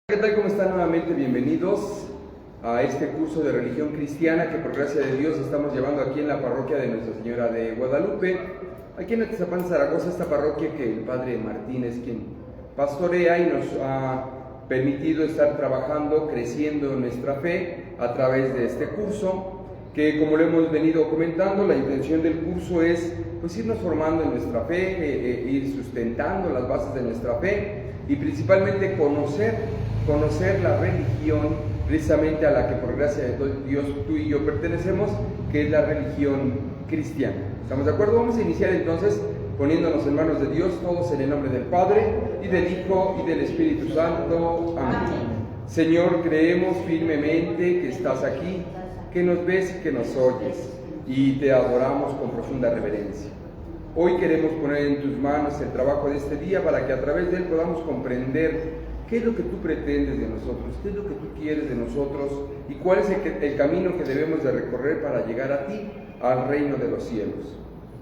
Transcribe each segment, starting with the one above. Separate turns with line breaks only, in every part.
¿Qué tal? ¿Cómo están? Nuevamente bienvenidos a este curso de religión cristiana que por gracia de Dios estamos llevando aquí en la parroquia de Nuestra Señora de Guadalupe, aquí en Atizapán, Zaragoza, esta parroquia que el Padre Martín es quien pastorea y nos ha permitido estar trabajando, creciendo en nuestra fe a través de este curso, que como lo hemos venido comentando, la intención del curso es pues irnos formando en nuestra fe, ir sustentando las bases de nuestra fe y principalmente conocer la religión precisamente a la que por gracia de Dios tú y yo pertenecemos, que es la religión cristiana. ¿Estamos de acuerdo? Vamos a iniciar entonces poniéndonos en manos de Dios, todos en el nombre del Padre, y del Hijo, y del Espíritu Santo. Amén. Señor, creemos firmemente que estás aquí, que nos ves y que nos oyes, y te adoramos con profunda reverencia. Hoy queremos poner en tus manos el trabajo de este día para que a través de él podamos comprender qué es lo que tú pretendes de nosotros, qué es lo que tú quieres de nosotros y cuál es el camino que debemos de recorrer para llegar a ti, al reino de los cielos.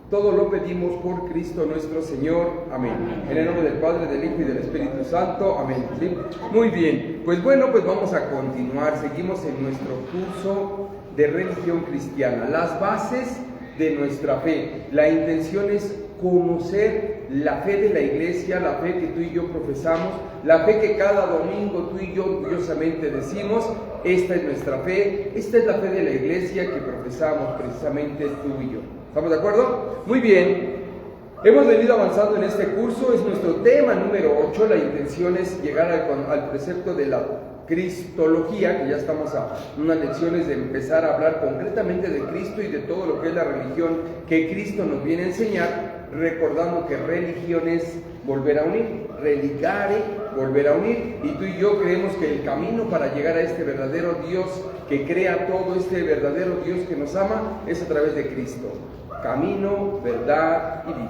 Todo lo pedimos por Cristo nuestro Señor. Amén. En el nombre del Padre, del Hijo y del Espíritu Santo. Amén. ¿Sí? Muy bien. Pues vamos a continuar. Seguimos en nuestro curso de religión cristiana. Las bases de nuestra fe. La intención es conocer la fe de la iglesia, la fe que tú y yo profesamos, la fe que cada domingo tú y yo orgullosamente decimos: esta es nuestra fe, esta es la fe de la iglesia que profesamos precisamente tú y yo. ¿Estamos de acuerdo? Muy bien. Hemos venido avanzando en este curso, es nuestro tema número 8, la intención es llegar al precepto de la cristología, que ya estamos a unas lecciones de empezar a hablar concretamente de Cristo y de todo lo que es la religión que Cristo nos viene a enseñar, recordando que religión es volver a unir, religare, volver a unir, y tú y yo creemos que el camino para llegar a este verdadero Dios que crea todo, este verdadero Dios que nos ama, es a través de Cristo. Camino, verdad y vida.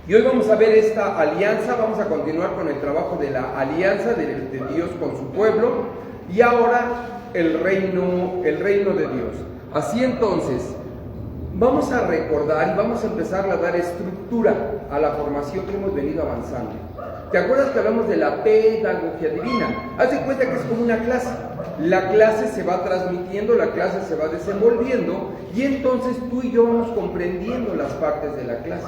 Y hoy vamos a ver esta alianza, vamos a continuar con el trabajo de la alianza de Dios con su pueblo, y ahora el reino de Dios. Así entonces, vamos a recordar y vamos a empezar a dar estructura a la formación que hemos venido avanzando. ¿Te acuerdas que hablamos de la pedagogía divina? Haz de cuenta que es como una clase. La clase se va transmitiendo, la clase se va desenvolviendo, y entonces tú y yo vamos comprendiendo las partes de la clase.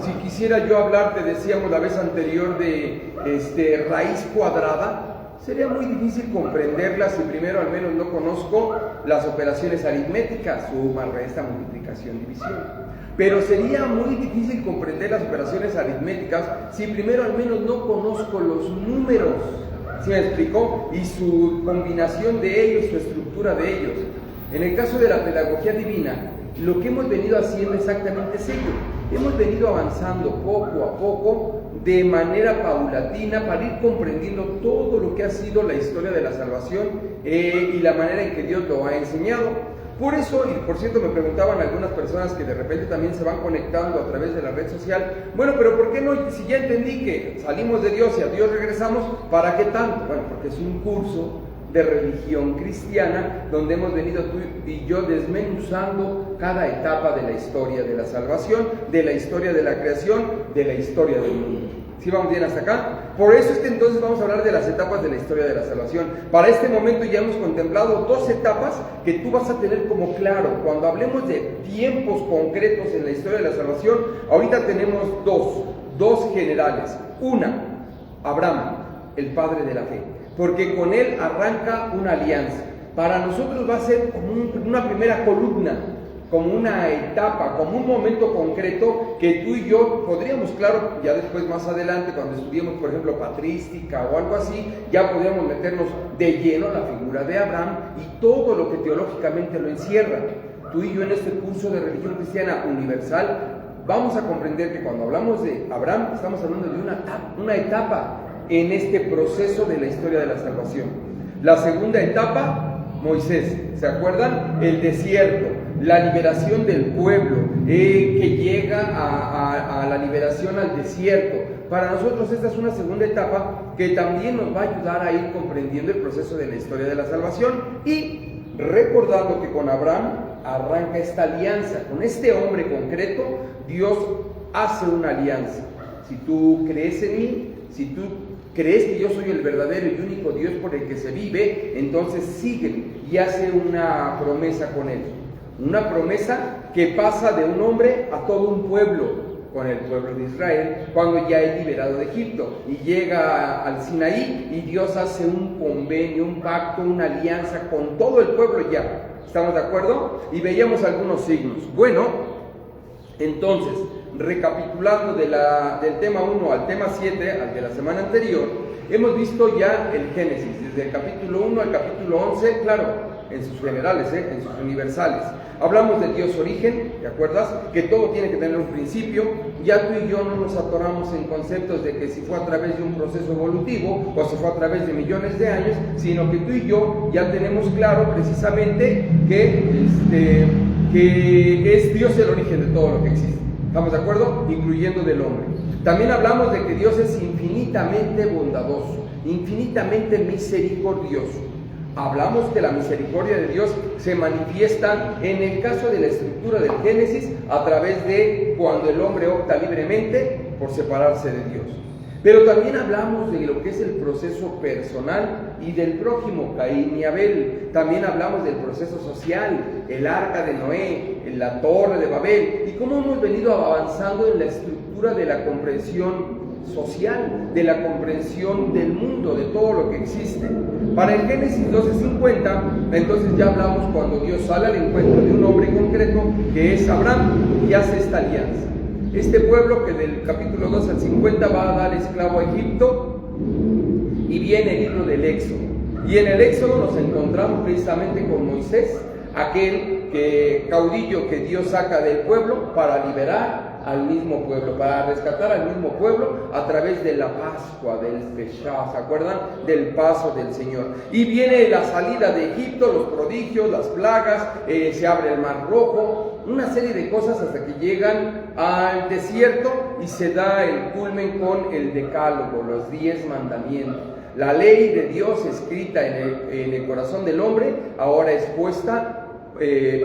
Si quisiera yo hablarte, decíamos la vez anterior, de raíz cuadrada, sería muy difícil comprenderla si primero al menos no conozco las operaciones aritméticas: suma, resta, multiplicación, división. Pero sería muy difícil comprender las operaciones aritméticas si primero al menos no conozco los números. ¿Sí me explicó? Y su combinación de ellos, su estructura de ellos. En el caso de la pedagogía divina, lo que hemos venido haciendo exactamente es ello. Hemos venido avanzando poco a poco, de manera paulatina, para ir comprendiendo todo lo que ha sido la historia de la salvación y la manera en que Dios lo ha enseñado. Por eso, y por cierto me preguntaban algunas personas que de repente también se van conectando a través de la red social: bueno, pero ¿por qué no? Si ya entendí que salimos de Dios y a Dios regresamos, ¿para qué tanto? Bueno, porque es un curso de religión cristiana donde hemos venido tú y yo desmenuzando cada etapa de la historia de la salvación, de la historia de la creación, de la historia del mundo. ¿Sí vamos bien hasta acá? Por eso es que entonces vamos a hablar de las etapas de la historia de la salvación. Para este momento ya hemos contemplado dos etapas que tú vas a tener como claro. Cuando hablemos de tiempos concretos en la historia de la salvación, ahorita tenemos dos generales. Una, Abraham, el padre de la fe, porque con él arranca una alianza. Para nosotros va a ser como una primera columna, como una etapa, como un momento concreto que tú y yo podríamos, claro, ya después más adelante, cuando estudiemos, por ejemplo, patrística o algo así, ya podríamos meternos de lleno a la figura de Abraham y todo lo que teológicamente lo encierra. Tú y yo en este curso de religión cristiana universal vamos a comprender que cuando hablamos de Abraham estamos hablando de una etapa en este proceso de la historia de la salvación. La segunda etapa, Moisés, ¿se acuerdan? El desierto, la liberación del pueblo, que llega a la liberación al desierto. Para nosotros esta es una segunda etapa que también nos va a ayudar a ir comprendiendo el proceso de la historia de la salvación, y recordando que con Abraham arranca esta alianza. Con este hombre concreto, Dios hace una alianza. Si tú crees en mí, si tú crees que yo soy el verdadero y único Dios por el que se vive, entonces sígueme. Y hace una promesa con él. Una promesa que pasa de un hombre a todo un pueblo, con el pueblo de Israel, cuando ya es liberado de Egipto. Y llega al Sinaí y Dios hace un convenio, un pacto, una alianza con todo el pueblo ya. ¿Estamos de acuerdo? Y veíamos algunos signos. Bueno, entonces, recapitulando del tema 1 al tema 7, al de la semana anterior, hemos visto ya el Génesis, desde el capítulo 1 al capítulo 11, claro, en sus generales, en sus universales. Hablamos del Dios origen, ¿te acuerdas? Que todo tiene que tener un principio. Ya tú y yo no nos atoramos en conceptos de que si fue a través de un proceso evolutivo o si fue a través de millones de años, sino que tú y yo ya tenemos claro precisamente que es Dios el origen de todo lo que existe. ¿Estamos de acuerdo? Incluyendo del hombre. También hablamos de que Dios es infinitamente bondadoso, infinitamente misericordioso. Hablamos que la misericordia de Dios se manifiesta en el caso de la estructura del Génesis a través de cuando el hombre opta libremente por separarse de Dios. Pero también hablamos de lo que es el proceso personal y del prójimo, Caín y Abel. También hablamos del proceso social, el arca de Noé, la torre de Babel, y cómo hemos venido avanzando en la estructura de la comprensión social, de la comprensión del mundo, de todo lo que existe. Para el Génesis 12:50, entonces ya hablamos cuando Dios sale al encuentro de un hombre concreto, que es Abraham, y hace esta alianza. Este pueblo que del capítulo 2 al 50 va a dar esclavo a Egipto, y viene el libro del Éxodo. Y en el Éxodo nos encontramos precisamente con Moisés, aquel caudillo que Dios saca del pueblo para liberar al mismo pueblo, para rescatar al mismo pueblo a través de la Pascua, del Pesha, ¿se acuerdan? Del paso del Señor. Y viene la salida de Egipto, los prodigios, las plagas, se abre el Mar Rojo, una serie de cosas hasta que llegan al desierto y se da el culmen con el Decálogo, los 10 mandamientos. La ley de Dios escrita en el corazón del hombre ahora es puesta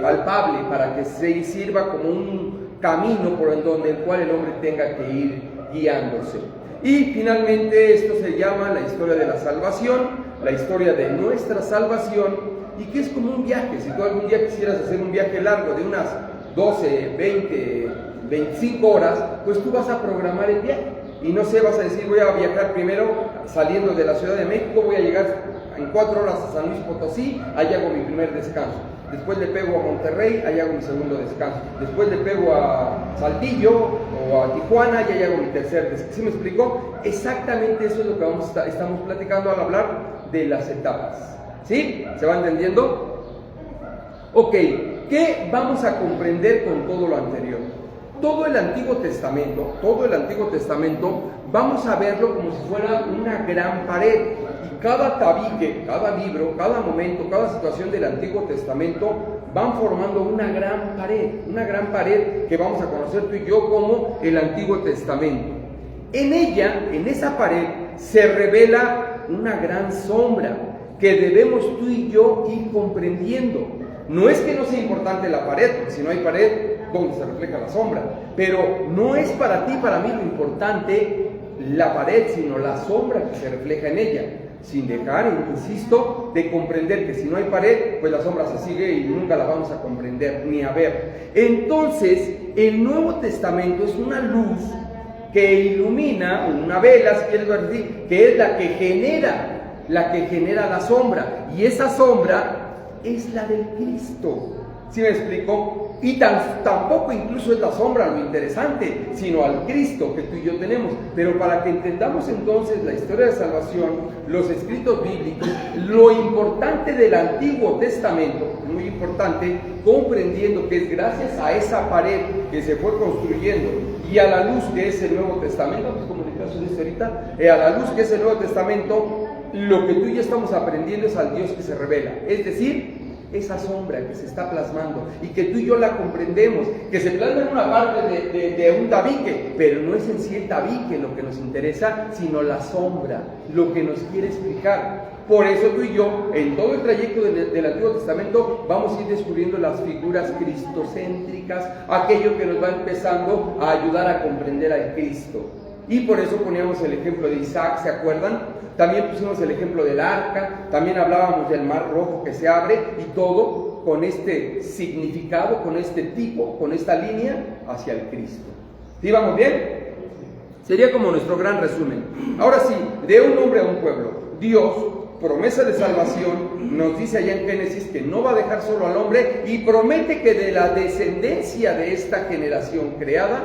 palpable para que se sirva como un camino por el cual el hombre tenga que ir guiándose. Y finalmente esto se llama la historia de la salvación, la historia de nuestra salvación, y que es como un viaje. Si tú algún día quisieras hacer un viaje largo de unas 12, 20, 25 horas, pues tú vas a programar el viaje. Y no sé, vas a decir, voy a viajar primero saliendo de la Ciudad de México, voy a llegar en 4 horas a San Luis Potosí, ahí hago mi primer descanso. Después le pego a Monterrey, ahí hago mi segundo descanso. Después le pego a Saltillo o a Tijuana, y ahí hago mi tercer descanso. ¿Sí me explicó? Exactamente eso es lo que estamos platicando al hablar de las etapas. ¿Sí? ¿Se va entendiendo? Ok, ¿qué vamos a comprender con todo lo anterior? Todo el Antiguo Testamento, vamos a verlo como si fuera una gran pared. Y cada tabique, cada libro, cada momento, cada situación del Antiguo Testamento van formando una gran pared que vamos a conocer tú y yo como el Antiguo Testamento. En ella, en esa pared, se revela una gran sombra que debemos tú y yo ir comprendiendo. No es que no sea importante la pared, porque si no hay pared, ¿dónde se refleja la sombra? Pero no es para ti, para mí lo importante la pared, sino la sombra que se refleja en ella. Sin dejar, insisto, de comprender que si no hay pared, pues la sombra se sigue y nunca la vamos a comprender ni a ver. Entonces, el Nuevo Testamento es una luz que ilumina, una vela, si quieres decir, que es la que genera la sombra. Y esa sombra es la del Cristo. ¿Sí me explico? Y tampoco incluso es la sombra lo interesante, sino al Cristo que tú y yo tenemos. Pero para que entendamos entonces la historia de salvación, los escritos bíblicos, lo importante del Antiguo Testamento, muy importante, comprendiendo que es gracias a esa pared que se fue construyendo y a la luz que es el Nuevo Testamento, pues como en el caso de este ahorita, a la luz que es el Nuevo Testamento, lo que tú y yo estamos aprendiendo es al Dios que se revela. Es decir, esa sombra que se está plasmando y que tú y yo la comprendemos, que se plasma en una parte de un tabique, pero no es en sí el tabique lo que nos interesa, sino la sombra, lo que nos quiere explicar. Por eso tú y yo, en todo el trayecto del Antiguo Testamento, vamos a ir descubriendo las figuras cristocéntricas, aquello que nos va empezando a ayudar a comprender al Cristo. y por eso poníamos el ejemplo de Isaac, ¿se acuerdan? También pusimos el ejemplo del arca, también hablábamos del mar rojo que se abre, y todo con este significado, con este tipo, con esta línea hacia el Cristo. ¿Sí vamos bien? Sería como nuestro gran resumen. Ahora sí, de un hombre a un pueblo, Dios, promesa de salvación, nos dice allá en Génesis que no va a dejar solo al hombre, y promete que de la descendencia de esta generación creada,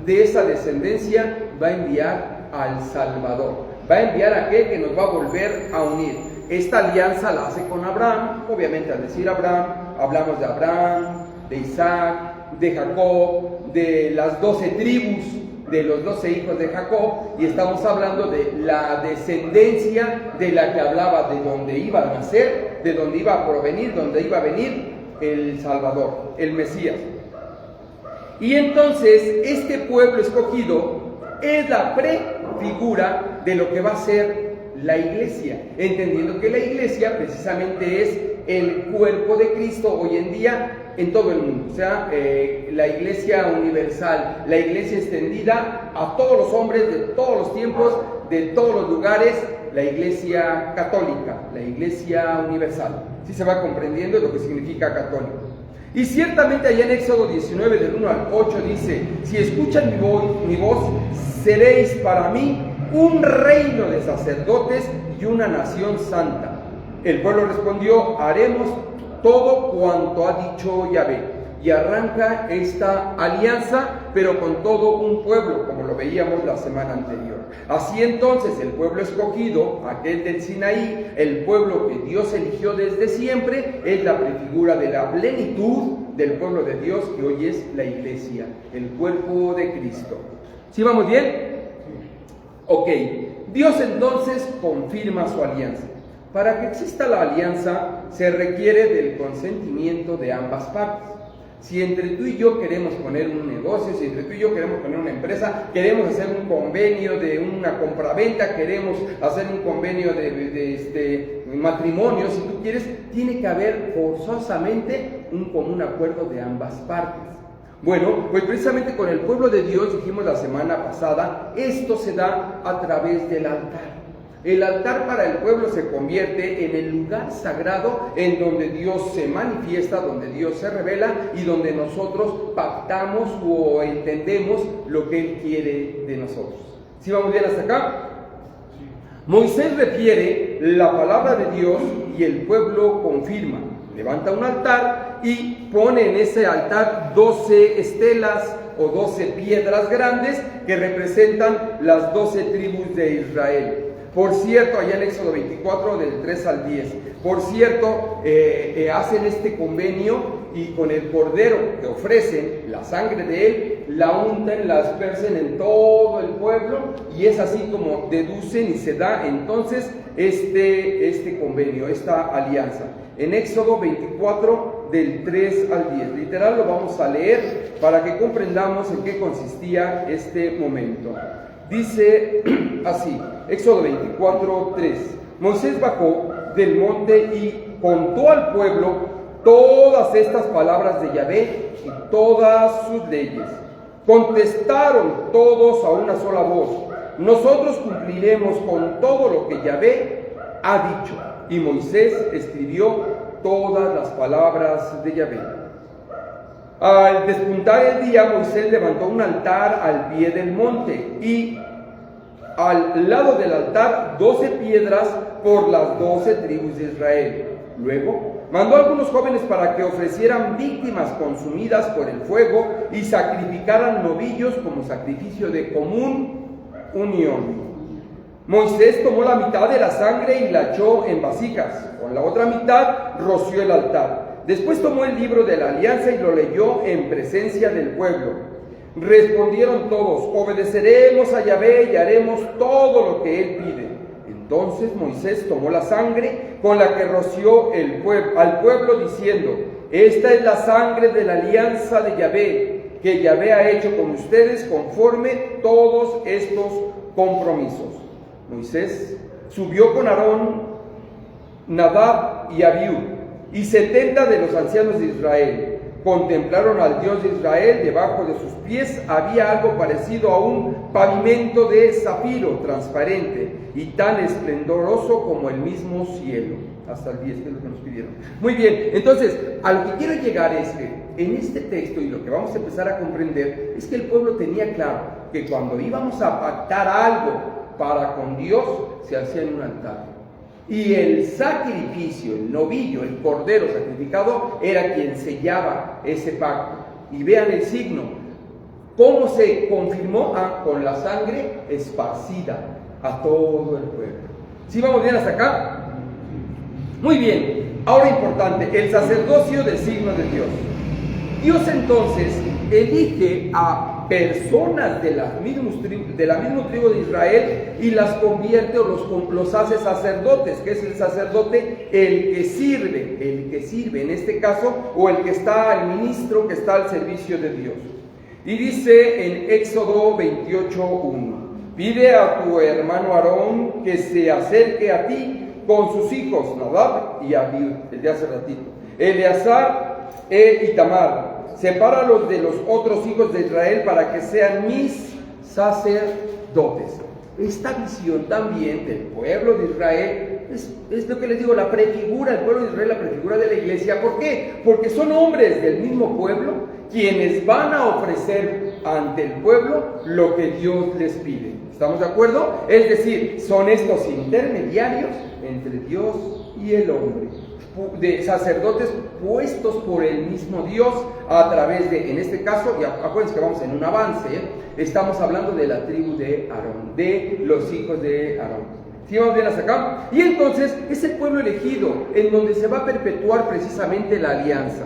de esa descendencia va a enviar al Salvador, va a enviar a aquel que nos va a volver a unir. Esta alianza la hace con Abraham. Obviamente, al decir Abraham, hablamos de Abraham, de Isaac, de Jacob, de las 12 tribus, de los 12 hijos de Jacob, y estamos hablando de la descendencia de la que hablaba, de donde iba a nacer, de donde iba a provenir, donde iba a venir el Salvador, el Mesías. Y entonces este pueblo escogido es la prefigura de lo que va a ser la iglesia, entendiendo que la iglesia precisamente es el cuerpo de Cristo hoy en día en todo el mundo, o sea, la iglesia universal, la iglesia extendida a todos los hombres de todos los tiempos, de todos los lugares, la iglesia católica, la iglesia universal. ¿Sí se va comprendiendo lo que significa católico? Y ciertamente allá en Éxodo 19 del 1 al 8 dice: si escuchan mi voz, seréis para mí un reino de sacerdotes y una nación santa. El pueblo respondió: haremos todo cuanto ha dicho Yahvé. Y arranca esta alianza, pero con todo un pueblo, como lo veíamos la semana anterior. Así entonces el pueblo escogido, aquel del Sinaí, el pueblo que Dios eligió desde siempre, es la prefigura de la plenitud del pueblo de Dios, que hoy es la iglesia, el cuerpo de Cristo. ¿Sí vamos bien? Ok, Dios entonces confirma su alianza. Para que exista la alianza se requiere del consentimiento de ambas partes. Si entre tú y yo queremos poner un negocio, si entre tú y yo queremos poner una empresa, queremos hacer un convenio de una compraventa, queremos hacer un convenio de matrimonio, si tú quieres, tiene que haber forzosamente un común acuerdo de ambas partes. Bueno, pues precisamente con el pueblo de Dios, dijimos la semana pasada, esto se da a través del altar. El altar para el pueblo se convierte en el lugar sagrado en donde Dios se manifiesta, donde Dios se revela y donde nosotros pactamos o entendemos lo que Él quiere de nosotros. ¿Sí vamos bien hasta acá? Sí. Moisés refiere la palabra de Dios y el pueblo confirma. Levanta un altar y pone en ese altar 12 estelas o 12 piedras grandes que representan las 12 tribus de Israel. Por cierto, allá en Éxodo 24, del 3 al 10, por cierto, hacen este convenio y con el cordero que ofrecen, la sangre de él, la untan, la aspersen en todo el pueblo, y es así como deducen y se da entonces este convenio, esta alianza. En Éxodo 24, del 3 al 10, literal lo vamos a leer para que comprendamos en qué consistía este momento. Dice así, Éxodo 24, 3. Moisés bajó del monte y contó al pueblo todas estas palabras de Yahvé y todas sus leyes. Contestaron todos a una sola voz: nosotros cumpliremos con todo lo que Yahvé ha dicho. Y Moisés escribió todas las palabras de Yahvé. Al despuntar el día, Moisés levantó un altar al pie del monte y al lado del altar 12 piedras por las 12 tribus de Israel. Luego mandó a algunos jóvenes para que ofrecieran víctimas consumidas por el fuego y sacrificaran novillos como sacrificio de común unión. Moisés tomó la mitad de la sangre y la echó en vasijas, con la otra mitad roció el altar. Después tomó el libro de la alianza y lo leyó en presencia del pueblo. Respondieron todos: obedeceremos a Yahvé y haremos todo lo que él pide. Entonces Moisés tomó la sangre con la que roció al pueblo, diciendo: esta es la sangre de la alianza de Yahvé, que Yahvé ha hecho con ustedes conforme todos estos compromisos. Moisés subió con Aarón, Nadab y Abiú y 70 de los ancianos de Israel. contemplaron al Dios de Israel. Debajo de sus pies había algo parecido a un pavimento de zafiro transparente y tan esplendoroso como el mismo cielo. Hasta el 10, que es lo que nos pidieron. Muy bien, entonces, a lo que quiero llegar es que en este texto, y lo que vamos a empezar a comprender, es que el pueblo tenía claro que cuando íbamos a pactar algo para con Dios, se hacía en un altar. Y el sacrificio, el novillo, el cordero sacrificado, era quien sellaba ese pacto. Y vean el signo. ¿Cómo se confirmó? Con la sangre esparcida a todo el pueblo. ¿Sí vamos bien hasta acá? Muy bien. Ahora importante, el sacerdocio del signo de Dios. Dios entonces elige a personas de la misma tribu de Israel y las convierte o los hace sacerdotes. ¿Qué es el sacerdote? El que sirve en este caso, o el que está, el ministro que está al servicio de Dios. Y dice en Éxodo 28:1: pide a tu hermano Aarón que se acerque a ti con sus hijos Nadab y Abiú, el de hace ratito, Eleazar e Itamar. Sepáralos de los otros hijos de Israel para que sean mis sacerdotes. Esta visión también del pueblo de Israel es lo que les digo, la prefigura, el pueblo de Israel, la prefigura de la iglesia. ¿Por qué? Porque son hombres del mismo pueblo quienes van a ofrecer ante el pueblo lo que Dios les pide. ¿Estamos de acuerdo? Es decir, son estos intermediarios entre Dios y el hombre, de sacerdotes puestos por el mismo Dios a través de, en este caso, y acuérdense que vamos en un avance, estamos hablando de la tribu de Aarón, de los hijos de Aarón. ¿Sí vamos bien hasta acá? Y entonces es el pueblo elegido en donde se va a perpetuar precisamente la alianza.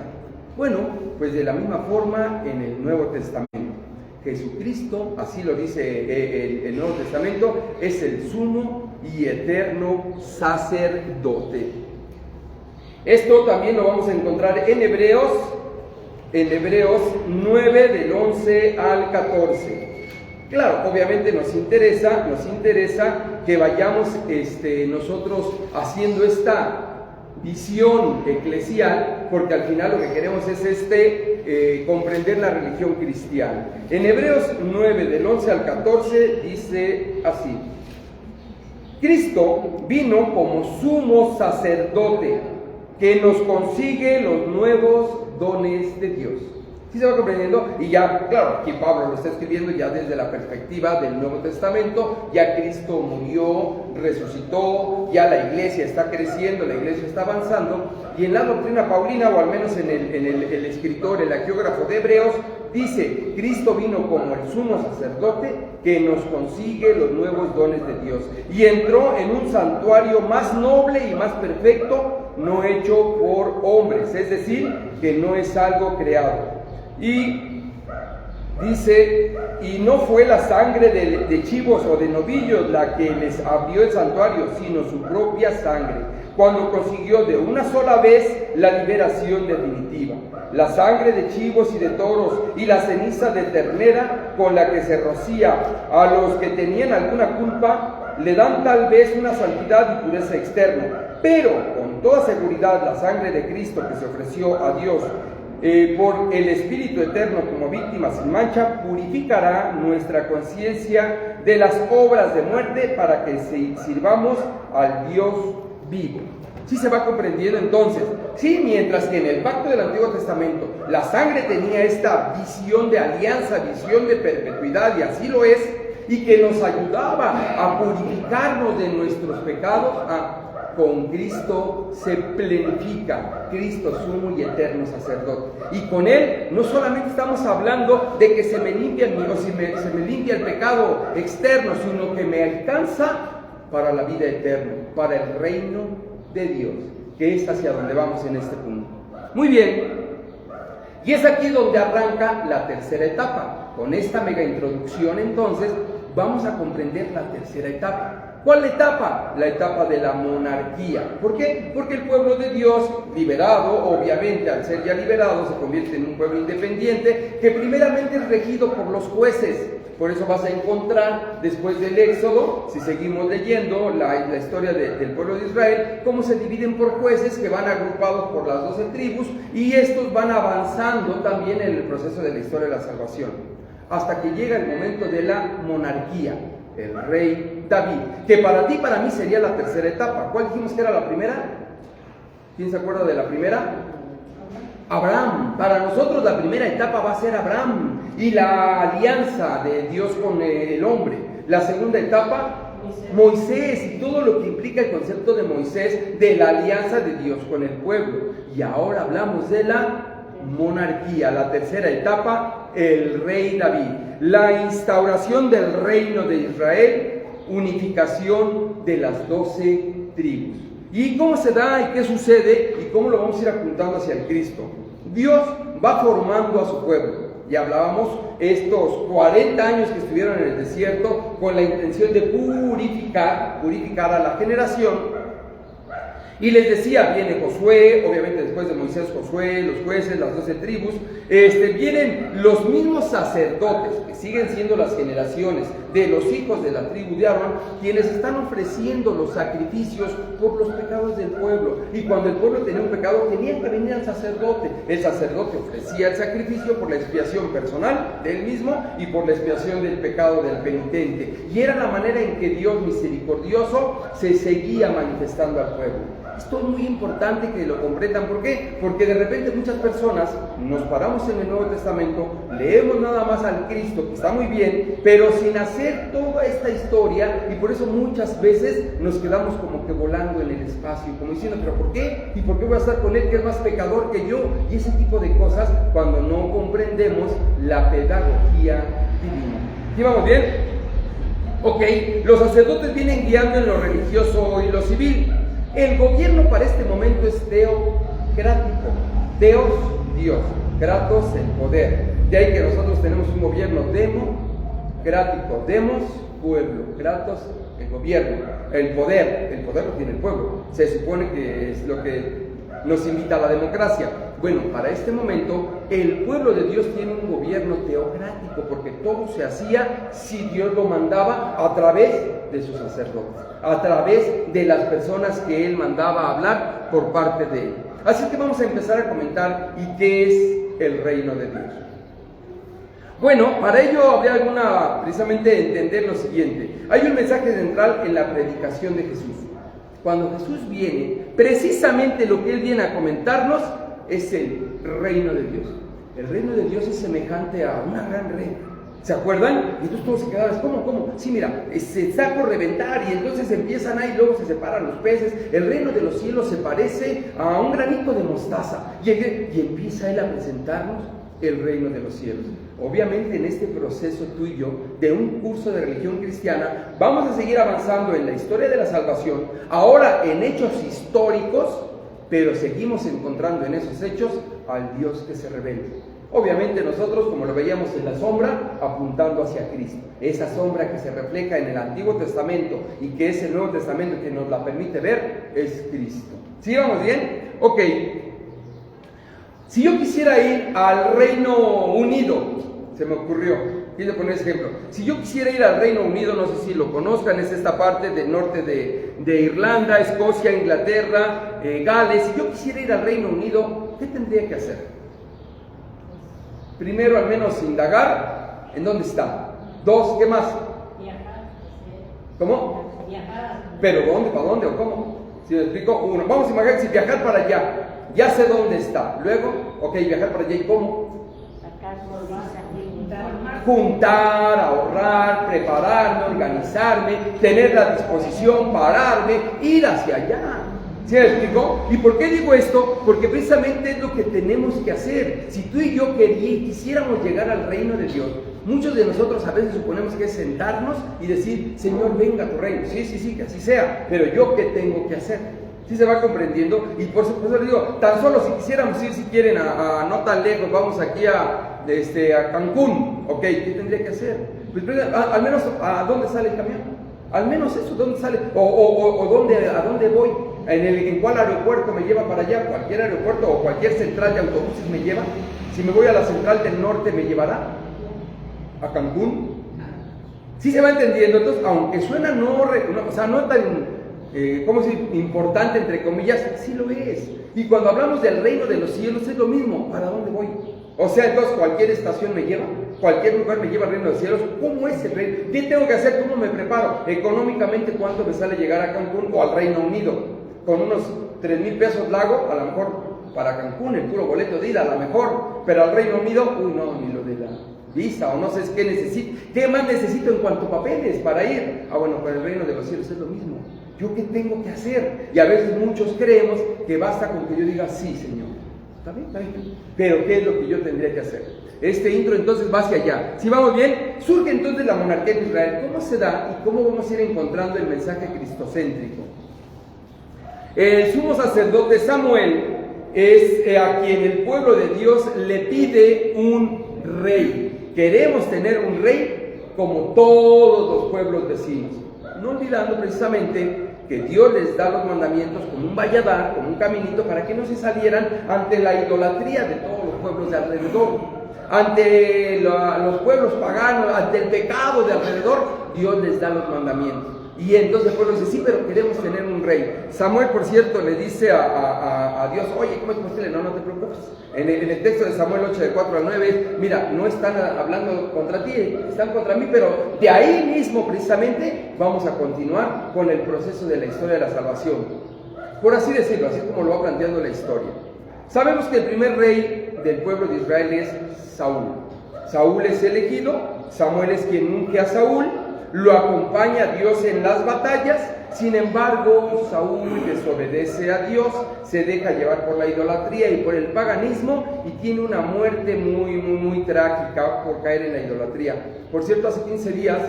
Bueno, pues de la misma forma en el Nuevo Testamento. Jesucristo, así lo dice el Nuevo Testamento, es el sumo y eterno sacerdote. Esto también lo vamos a encontrar en Hebreos 9 del 11 al 14. Claro, obviamente nos interesa que vayamos nosotros haciendo esta visión eclesial, porque al final lo que queremos es comprender la religión cristiana. En Hebreos 9 del 11 al 14 dice así: Cristo vino como sumo sacerdote que nos consigue los nuevos dones de Dios. ¿Sí se va comprendiendo? Y ya, claro, aquí Pablo lo está escribiendo ya desde la perspectiva del Nuevo Testamento. Ya Cristo murió, resucitó, ya la iglesia está creciendo, la iglesia está avanzando. Y en la doctrina paulina, o al menos en el escritor, el hagiógrafo de Hebreos, dice: Cristo vino como el sumo sacerdote que nos consigue los nuevos dones de Dios. Y entró en un santuario más noble y más perfecto, no hecho por hombres, es decir, que no es algo creado. Y dice: y no fue la sangre de chivos o de novillos la que les abrió el santuario, sino su propia sangre, cuando consiguió de una sola vez la liberación definitiva. La sangre de chivos y de toros y la ceniza de ternera con la que se rocía a los que tenían alguna culpa, le dan tal vez una santidad y pureza externa, pero con toda seguridad la sangre de Cristo, que se ofreció a Dios por el Espíritu Eterno como víctima sin mancha, purificará nuestra conciencia de las obras de muerte para que sirvamos al Dios vivo. ¿Sí se va comprendiendo entonces? Sí, mientras que en el pacto del Antiguo Testamento la sangre tenía esta visión de alianza, visión de perpetuidad, y así lo es, y que nos ayudaba a purificarnos de nuestros pecados, con Cristo se plenifica, Cristo sumo y eterno sacerdote. Y con Él no solamente estamos hablando de que se me limpia se me limpia el pecado externo, sino que me alcanza para la vida eterna, para el reino de Dios, que es hacia donde vamos en este punto. Muy bien, y es aquí donde arranca la tercera etapa. Con esta mega introducción entonces vamos a comprender la tercera etapa. ¿Cuál etapa? La etapa de la monarquía. ¿Por qué? Porque el pueblo de Dios, liberado, obviamente al ser ya liberado, se convierte en un pueblo independiente que primeramente es regido por los jueces. Por eso vas a encontrar después del Éxodo, si seguimos leyendo la historia del pueblo de Israel, cómo se dividen por jueces que van agrupados por las 12 tribus, y estos van avanzando también en el proceso de la historia de la salvación, hasta que llega el momento de la monarquía, el rey David, que para ti y para mí sería la tercera etapa. ¿Cuál dijimos que era la primera? ¿Quién se acuerda de la primera? Abraham. Para nosotros la primera etapa va a ser Abraham y la alianza de Dios con el hombre. La segunda etapa, Moisés, y todo lo que implica el concepto de Moisés, de la alianza de Dios con el pueblo. Y ahora hablamos de la monarquía, la tercera etapa, el rey David, la instauración del reino de Israel, unificación de las 12 tribus. ¿Y cómo se da y qué sucede y cómo lo vamos a ir apuntando hacia el Cristo? Dios va formando a su pueblo. Ya hablábamos estos 40 años que estuvieron en el desierto con la intención de purificar a la generación. Y les decía, viene Josué, obviamente después de Moisés, Josué, los jueces, las 12 tribus, vienen los mismos sacerdotes, que siguen siendo las generaciones de los hijos de la tribu de Aarón, quienes están ofreciendo los sacrificios por los pecados del pueblo. Y cuando el pueblo tenía un pecado, tenía que venir al sacerdote. El sacerdote ofrecía el sacrificio por la expiación personal de él mismo y por la expiación del pecado del penitente. Y era la manera en que Dios misericordioso se seguía manifestando al pueblo. Esto es muy importante que lo comprendan. ¿Por qué? Porque de repente muchas personas nos paramos en el Nuevo Testamento, leemos nada más al Cristo, que está muy bien, pero sin hacer toda esta historia, y por eso muchas veces nos quedamos como que volando en el espacio, como diciendo, ¿pero por qué? ¿Y por qué voy a estar con él que es más pecador que yo? Y ese tipo de cosas cuando no comprendemos la pedagogía divina. ¿Sí vamos bien? Ok, los sacerdotes vienen guiando en lo religioso y lo civil. El gobierno para este momento es teocrático. Deos, Dios. Kratos, el poder. De ahí que nosotros tenemos un gobierno democrático. Demos, pueblo. Kratos, el gobierno. El poder lo tiene el pueblo. Se supone que es lo que nos invita a la democracia. Bueno, para este momento, el pueblo de Dios tiene un gobierno teocrático, porque todo se hacía si Dios lo mandaba a través de sus sacerdotes, a través de las personas que Él mandaba a hablar por parte de Él. Así que vamos a empezar a comentar ¿y qué es el reino de Dios? Bueno, para ello habría precisamente entender lo siguiente. Hay un mensaje central en la predicación de Jesús. Cuando Jesús viene, precisamente lo que Él viene a comentarnos es el reino de Dios. El reino de Dios es semejante a una gran red. ¿Se acuerdan? Y entonces todos se quedaban, ¿cómo? Sí, mira, se está por reventar y entonces empiezan ahí, luego se separan los peces. El reino de los cielos se parece a un granito de mostaza. Y empieza Él a presentarnos el reino de los cielos. Obviamente en este proceso tú y yo, de un curso de religión cristiana, vamos a seguir avanzando en la historia de la salvación, ahora en hechos históricos, pero seguimos encontrando en esos hechos al Dios que se revela. Obviamente nosotros, como lo veíamos en la sombra, apuntando hacia Cristo. Esa sombra que se refleja en el Antiguo Testamento y que es el Nuevo Testamento que nos la permite ver, es Cristo. ¿Sí vamos bien? Ok. Si yo quisiera ir al Reino Unido, se me ocurrió, quiero poner ese ejemplo. Si yo quisiera ir al Reino Unido, no sé si lo conozcan, es esta parte del norte de Irlanda, Escocia, Inglaterra, Gales. Si yo quisiera ir al Reino Unido, ¿qué tendría que hacer? Primero, al menos indagar en dónde está. Dos, ¿qué más?
Viajar.
¿Cómo?
Viajar.
¿Pero dónde? ¿Para dónde? ¿O cómo? Si me explico, uno, vamos a imaginar si viajar para allá. Ya sé dónde está. Luego, ok, viajar para allá, ¿y cómo?
Sacar
Juntar, ahorrar, prepararme, organizarme, tener la disposición, pararme, ir hacia allá. ¿Sí me explico? ¿Y por qué digo esto? Porque precisamente es lo que tenemos que hacer. Si tú y yo quisiéramos llegar al reino de Dios, muchos de nosotros a veces suponemos que es sentarnos y decir, Señor, venga a tu reino. Sí, que así sea, pero ¿yo qué tengo que hacer? ¿Sí se va comprendiendo? Y por eso les digo, tan solo si quisiéramos ir, si quieren, a no tan lejos, vamos aquí a Cancún, ok, ¿qué tendría que hacer? Pues al menos, ¿a dónde sale el camión? Al menos eso, ¿dónde sale? ¿A dónde voy? ¿En cuál aeropuerto me lleva para allá? ¿Cualquier aeropuerto o cualquier central de autobuses me lleva? Si me voy a la central del norte, ¿me llevará a Cancún? ¿Sí se va entendiendo? Entonces, aunque suena no tan importante, entre comillas, sí lo es. Y cuando hablamos del reino de los cielos es lo mismo. ¿Para dónde voy? O sea, entonces cualquier estación me lleva, cualquier lugar me lleva al reino de los cielos. ¿Cómo es el reino? ¿Qué tengo que hacer? ¿Cómo me preparo? Económicamente, ¿cuánto me sale llegar a Cancún o al Reino Unido? Con unos 3,000 pesos largo, a lo mejor para Cancún, el puro boleto de ida, a lo mejor, pero al Reino Unido, no, ni lo de la visa, o no sé qué necesito. ¿Qué más necesito en cuanto a papeles para ir? Bueno, para el reino de los cielos es lo mismo. ¿Yo qué tengo que hacer? Y a veces muchos creemos que basta con que yo diga, sí, Señor. Está bien. Pero ¿qué es lo que yo tendría que hacer? Este intro entonces va hacia allá. Si vamos bien, surge entonces la monarquía de Israel. ¿Cómo se da y cómo vamos a ir encontrando el mensaje cristocéntrico? El sumo sacerdote Samuel es a quien el pueblo de Dios le pide un rey. Queremos tener un rey como todos los pueblos vecinos. No olvidando precisamente que Dios les da los mandamientos como un valladar, como un caminito, para que no se salieran ante la idolatría de todos los pueblos de alrededor, ante los pueblos paganos, ante el pecado de alrededor. Dios les da los mandamientos. Y entonces el pueblo dice, sí, pero queremos tener un rey. Samuel, por cierto, le dice a Dios, oye, ¿cómo es posible? No te preocupes. En el texto de Samuel 8, de 4 al 9, mira, no están hablando contra ti, están contra mí, pero de ahí mismo precisamente vamos a continuar con el proceso de la historia de la salvación. Por así decirlo, así como lo va planteando la historia. Sabemos que el primer rey del pueblo de Israel es Saúl. Saúl es elegido, Samuel es quien unge a Saúl, lo acompaña Dios en las batallas. Sin embargo, Saúl desobedece a Dios, se deja llevar por la idolatría y por el paganismo y tiene una muerte muy trágica por caer en la idolatría. Por cierto, hace 15 días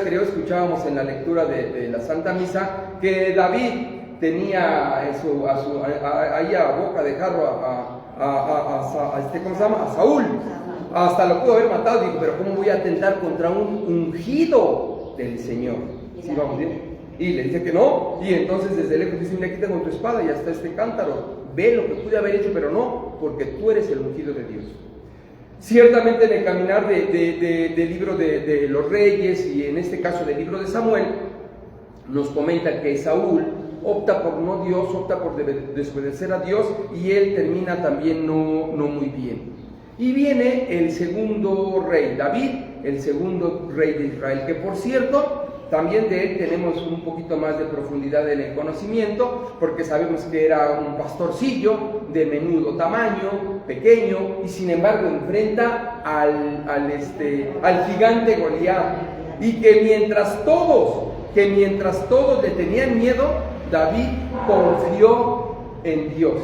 creo, escuchábamos en la lectura de la Santa Misa que David tenía ahí a boca de jarro a Saúl. Hasta lo pudo haber matado, dijo, pero ¿cómo voy a atentar contra un ungido del Señor? ¿Sí vamos bien? Y le dice que no, y entonces desde lejos dice, mira, aquí tengo tu espada y hasta este cántaro, ve lo que pude haber hecho, pero no, porque tú eres el ungido de Dios. Ciertamente en el caminar del libro de los reyes, y en este caso del libro de Samuel, nos comenta que Saúl opta por no Dios, opta por desobedecer a Dios, y él termina también no muy bien. Y viene el segundo rey, David, el segundo rey de Israel, que por cierto, también de él tenemos un poquito más de profundidad en el conocimiento, porque sabemos que era un pastorcillo de menudo tamaño, pequeño, y sin embargo enfrenta al gigante Goliat, y que mientras todos le tenían miedo, David confió en Dios.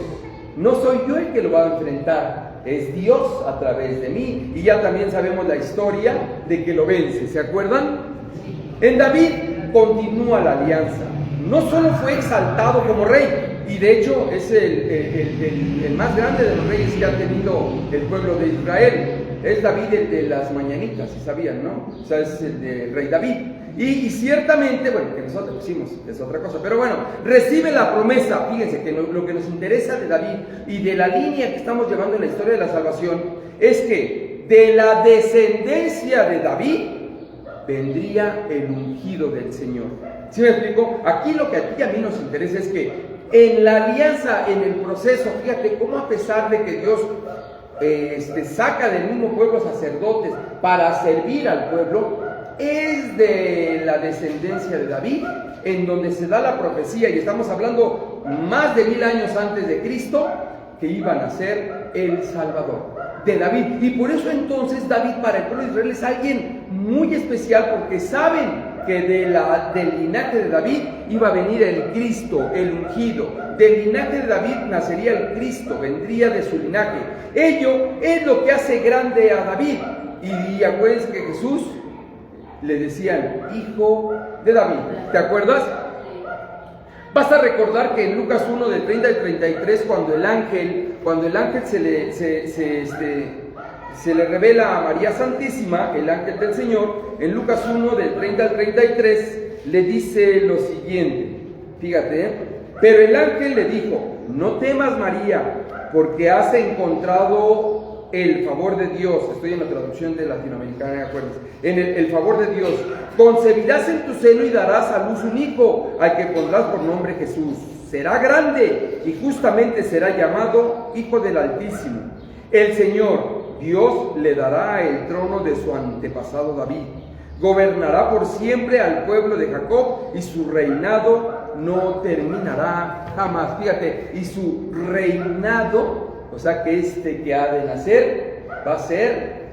No soy yo el que lo va a enfrentar, es Dios a través de mí. Y ya también sabemos la historia de que lo vence, ¿se acuerdan? En David continúa la alianza. No solo fue exaltado como rey, y de hecho es el más grande de los reyes que ha tenido el pueblo de Israel. Es David el de las mañanitas, si sabían, ¿no? O sea, es el rey David. Y ciertamente, bueno, que nosotros pusimos, es otra cosa, pero bueno, recibe la promesa. Fíjense que lo que nos interesa de David y de la línea que estamos llevando en la historia de la salvación es que de la descendencia de David vendría el ungido del Señor. ¿Sí me explico? Aquí lo que a ti y a mí nos interesa es que en la alianza, en el proceso, fíjate cómo a pesar de que Dios saca del mismo pueblo sacerdotes para servir al pueblo, es de la descendencia de David en donde se da la profecía, y estamos hablando más de 1000 años antes de Cristo, que iban a ser el Salvador de David. Y por eso entonces David para el pueblo de Israel es alguien muy especial, porque saben que del linaje de David iba a venir el Cristo, el ungido. Del linaje de David nacería el Cristo, vendría de su linaje. Ello es lo que hace grande a David. Y acuérdense que Jesús le decían hijo de David. ¿Te acuerdas? Vas a recordar que en Lucas 1, del 30 al 33, cuando el ángel se le revela a María Santísima, el ángel del Señor, en Lucas 1, del 30 al 33, le dice lo siguiente. Fíjate, pero el ángel le dijo, no temas, María, porque has encontrado el favor de Dios, estoy en la traducción de latinoamericana, acuérdense, en el favor de Dios, concebirás en tu seno y darás a luz un hijo, al que pondrás por nombre Jesús. Será grande y justamente será llamado Hijo del Altísimo. El Señor, Dios, le dará el trono de su antepasado David. Gobernará por siempre al pueblo de Jacob y su reinado no terminará jamás. Fíjate, y su reinado, o sea que este que ha de nacer va a ser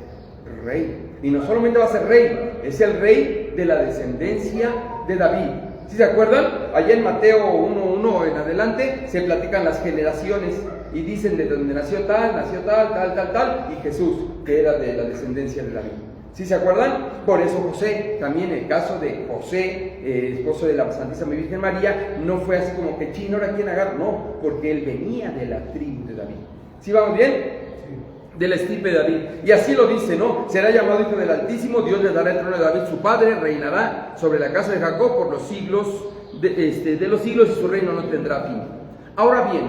rey. Y no solamente va a ser rey, es el rey de la descendencia de David. ¿Sí se acuerdan? Allá en Mateo 1:1 en adelante se platican las generaciones y dicen de donde nació tal, y Jesús, que era de la descendencia de David. ¿Sí se acuerdan? Por eso José, también el caso de José, esposo de la Santísima Virgen María, no fue así como que chino, ahora quién agarra, no, porque él venía de la tribu de David. ¿Sí vamos bien? Sí. De la estirpe de David. Y así lo dice, ¿no? Será llamado Hijo del Altísimo, Dios le dará el trono de David su padre, reinará sobre la casa de Jacob por los siglos de los siglos y su reino no tendrá fin. Ahora bien,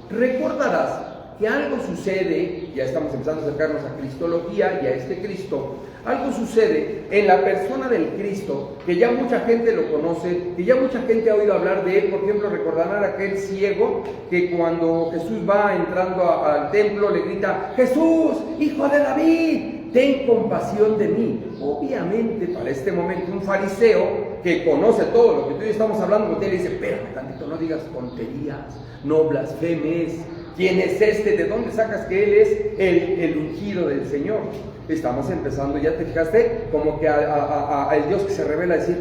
recordarás que algo sucede, ya estamos empezando a acercarnos a Cristología y a este Cristo, algo sucede en la persona del Cristo, que ya mucha gente lo conoce, que ya mucha gente ha oído hablar de él. Por ejemplo, recordarán a aquel ciego que cuando Jesús va entrando al templo le grita: Jesús, Hijo de David, ten compasión de mí. Obviamente para este momento un fariseo que conoce todo lo que tú y yo estamos hablando, le dice: espérame tantito, no digas tonterías, no blasfemes. ¿Quién es este? ¿De dónde sacas que él es el ungido del Señor? Estamos empezando, ya te fijaste, como que al Dios que se revela a decir,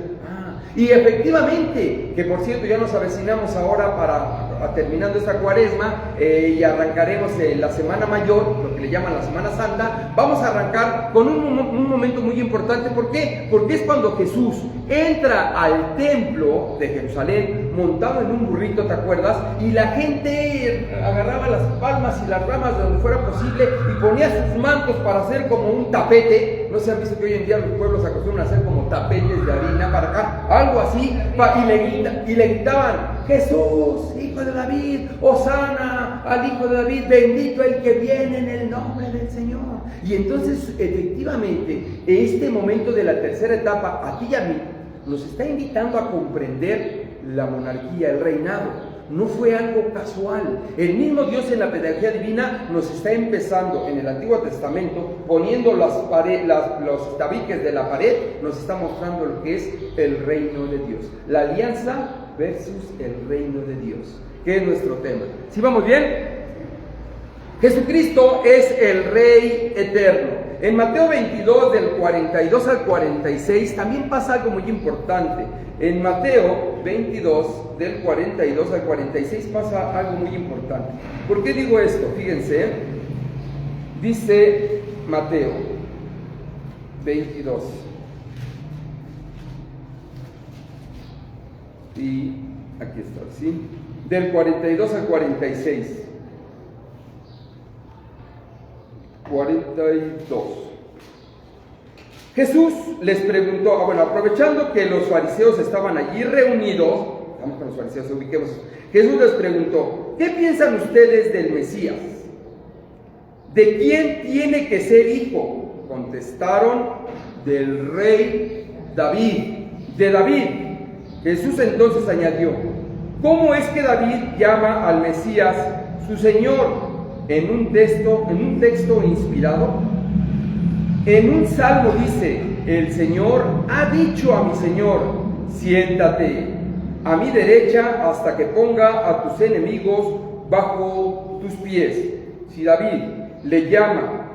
y efectivamente, que por cierto ya nos avecinamos ahora para terminando esta cuaresma y arrancaremos la Semana Mayor, lo que le llaman la Semana Santa. Vamos a arrancar con un momento muy importante. ¿Por qué? Porque es cuando Jesús entra al templo de Jerusalén montado en un burrito, ¿te acuerdas? Y la gente agarraba las palmas y las ramas de donde fuera posible y ponía sus mantos para hacer como un tapete. ¿No se han visto que hoy en día los pueblos acostumbran a hacer como tapetes de harina para acá? Algo así, y le gritaban: Jesús, Hijo de David, Hosana al Hijo de David, bendito el que viene en el nombre del Señor. Y entonces, efectivamente, este momento de la tercera etapa, a ti y a mí, nos está invitando a comprender la monarquía, el reinado. No fue algo casual. El mismo Dios en la pedagogía divina nos está empezando en el Antiguo Testamento, poniendo los tabiques de la pared, nos está mostrando lo que es el reino de Dios. La alianza versus el reino de Dios, que es nuestro tema. ¿Sí vamos bien? Jesucristo es el Rey eterno. En Mateo 22, del 42 al 46, también pasa algo muy importante. En Mateo 22, del 42 al 46, pasa algo muy importante. ¿Por qué digo esto? Fíjense, dice Mateo 22. Y aquí está, ¿sí? Del 42 al 46. 42. Jesús les preguntó, aprovechando que los fariseos estaban allí reunidos, vamos con los fariseos, ubiquemos. Jesús les preguntó: ¿qué piensan ustedes del Mesías? ¿De quién tiene que ser hijo? Contestaron: del rey David, de David. Jesús entonces añadió: ¿cómo es que David llama al Mesías su Señor? En un texto inspirado, en un salmo dice: el Señor ha dicho a mi Señor: siéntate a mi derecha hasta que ponga a tus enemigos bajo tus pies. Si David le llama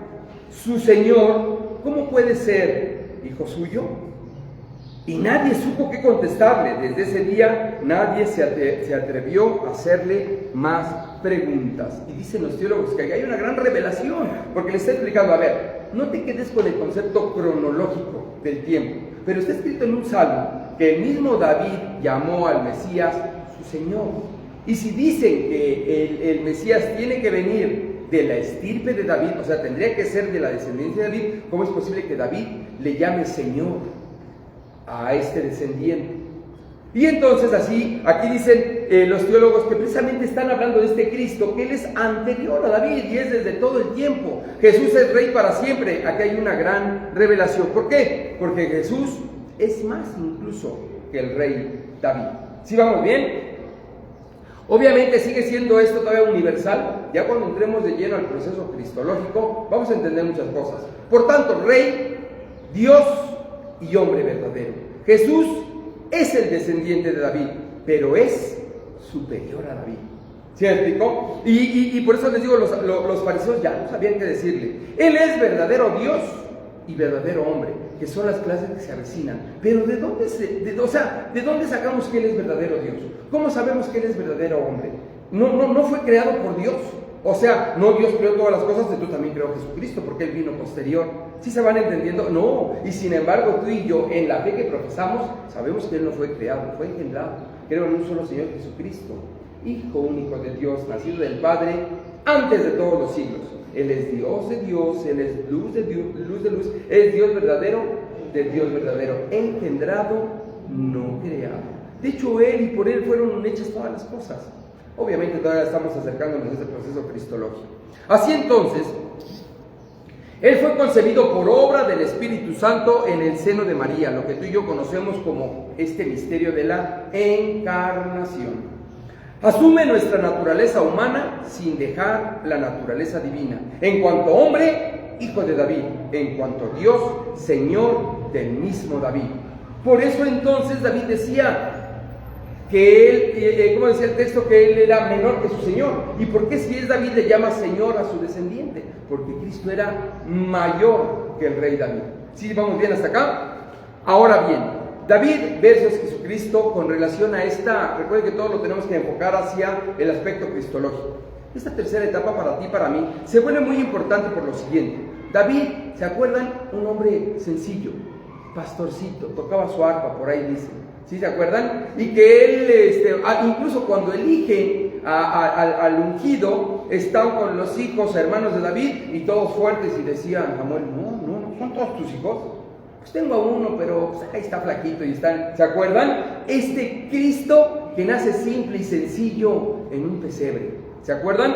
su Señor, ¿cómo puede ser hijo suyo? Y nadie supo qué contestarle. Desde ese día nadie se atrevió a hacerle más preguntas. Y dicen los teólogos que hay una gran revelación, porque le está explicando: a ver, no te quedes con el concepto cronológico del tiempo, pero está escrito en un salmo que el mismo David llamó al Mesías su Señor. Y si dicen que el Mesías tiene que venir de la estirpe de David, o sea, tendría que ser de la descendencia de David, ¿cómo es posible que David le llame Señor a este descendiente? Y entonces así, aquí dicen: los teólogos que precisamente están hablando de este Cristo, que Él es anterior a David y es desde todo el tiempo. Jesús es rey para siempre. Aquí hay una gran revelación. ¿Por qué? Porque Jesús es más incluso que el rey David. ¿Sí vamos bien? Obviamente sigue siendo esto todavía universal. Ya cuando entremos de lleno al proceso cristológico, vamos a entender muchas cosas. Por tanto, rey, Dios y hombre verdadero. Jesús es el descendiente de David, pero es superior a David. ¿Sí me explicó? Y por eso les digo, los fariseos ya no sabían qué decirle. Él es verdadero Dios y verdadero hombre, que son las clases que se avecinan. Pero ¿de dónde sacamos que Él es verdadero Dios? ¿Cómo sabemos que Él es verdadero hombre? No fue creado por Dios. O sea, no Dios creó todas las cosas, y tú también creó Jesucristo, porque Él vino posterior. ¿Sí se van entendiendo? No. Y sin embargo, tú y yo, en la fe que profesamos, sabemos que Él no fue creado, fue engendrado. Creo en un solo Señor Jesucristo, Hijo único de Dios, nacido del Padre antes de todos los siglos. Él es Dios de Dios, Él es luz de Dios, luz de luz, es Dios verdadero de Dios verdadero, engendrado, no creado. De hecho, Él y por Él fueron hechas todas las cosas. Obviamente todavía estamos acercándonos a este proceso cristológico. Así entonces, Él fue concebido por obra del Espíritu Santo en el seno de María, lo que tú y yo conocemos como este misterio de la encarnación. Asume nuestra naturaleza humana sin dejar la naturaleza divina. En cuanto hombre, hijo de David. En cuanto Dios, Señor del mismo David. Por eso entonces David decía que él, como decía el texto, que él era menor que su Señor. ¿Y por qué si es David le llama Señor a su descendiente? Porque Cristo era mayor que el rey David. ¿Sí vamos bien hasta acá? Ahora bien, David versus Jesucristo con relación a esta, recuerden que todo lo tenemos que enfocar hacia el aspecto cristológico. Esta tercera etapa para ti y para mí se vuelve muy importante por lo siguiente. David, ¿se acuerdan? Un hombre sencillo, pastorcito, tocaba su arpa, por ahí dicen. ¿Sí se acuerdan? Y que él, incluso cuando elige al ungido, están con los hijos, hermanos de David, y todos fuertes, y decían, Samuel, no, son todos tus hijos. Pues tengo a uno, pero pues ahí está flaquito y están, ¿se acuerdan? Este Cristo que nace simple y sencillo en un pesebre, ¿se acuerdan?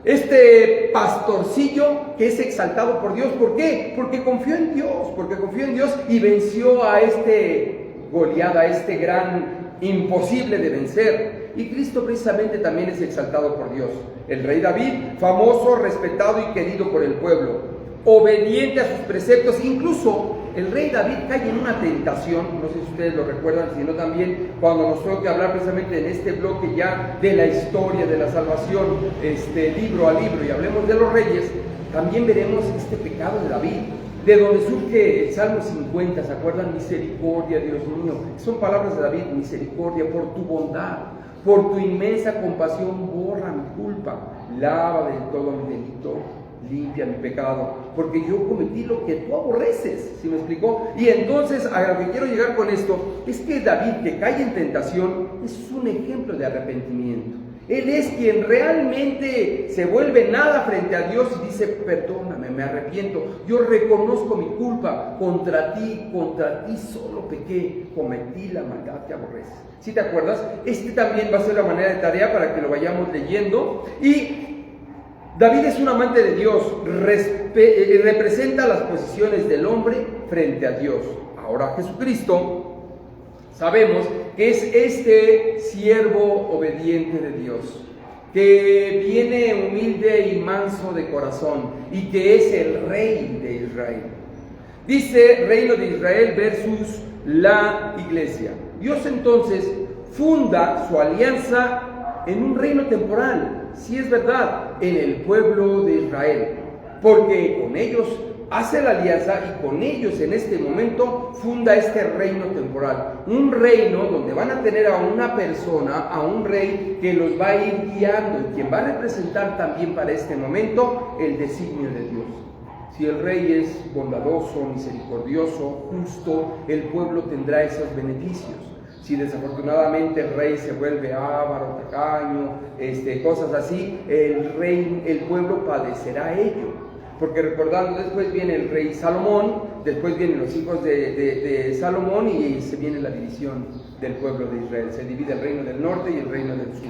Este pastorcillo que es exaltado por Dios, ¿por qué? Porque confió en Dios y venció a este Goliat, a este gran imposible de vencer. Y Cristo precisamente también es exaltado por Dios. El rey David, famoso, respetado y querido por el pueblo, obediente a sus preceptos. Incluso el rey David cae en una tentación, no sé si ustedes lo recuerdan, sino también cuando nos tengo que hablar precisamente en este bloque ya de la historia de la salvación, libro a libro, y hablemos de los reyes, también veremos este pecado de David, de donde surge el Salmo 50, ¿se acuerdan? Misericordia, Dios mío, son palabras de David, misericordia, por tu bondad, por tu inmensa compasión, borra mi culpa, lava del todo mi delito, limpia mi pecado, porque yo cometí lo que tú aborreces, ¿sí me explicó? Y entonces a lo que quiero llegar con esto es que David, que cae en tentación, es un ejemplo de arrepentimiento. Él es quien realmente se vuelve nada frente a Dios y dice, perdóname, me arrepiento, yo reconozco mi culpa, contra ti solo pequé, cometí la maldad que aborreces. ¿Sí te acuerdas? También va a ser la manera de tarea para que lo vayamos leyendo. Y David es un amante de Dios, representa las posiciones del hombre frente a Dios. Ahora Jesucristo, sabemos que es este siervo obediente de Dios, que viene humilde y manso de corazón y que es el rey de Israel. Dice reino de Israel versus la iglesia. Dios entonces funda su alianza en un reino temporal, sí es verdad, en el pueblo de Israel, porque con ellos hace la alianza y con ellos en este momento funda este reino temporal, un reino donde van a tener a una persona, a un rey que los va a ir guiando y quien va a representar también para este momento el designio de Dios. Si el rey es bondadoso, misericordioso, justo, el pueblo tendrá esos beneficios. Si desafortunadamente el rey se vuelve avaro, tacaño, cosas así, el pueblo padecerá ello. porque recordando, después viene el rey Salomón, después vienen los hijos de Salomón y se viene la división del pueblo de Israel. Se divide el reino del norte y el reino del sur,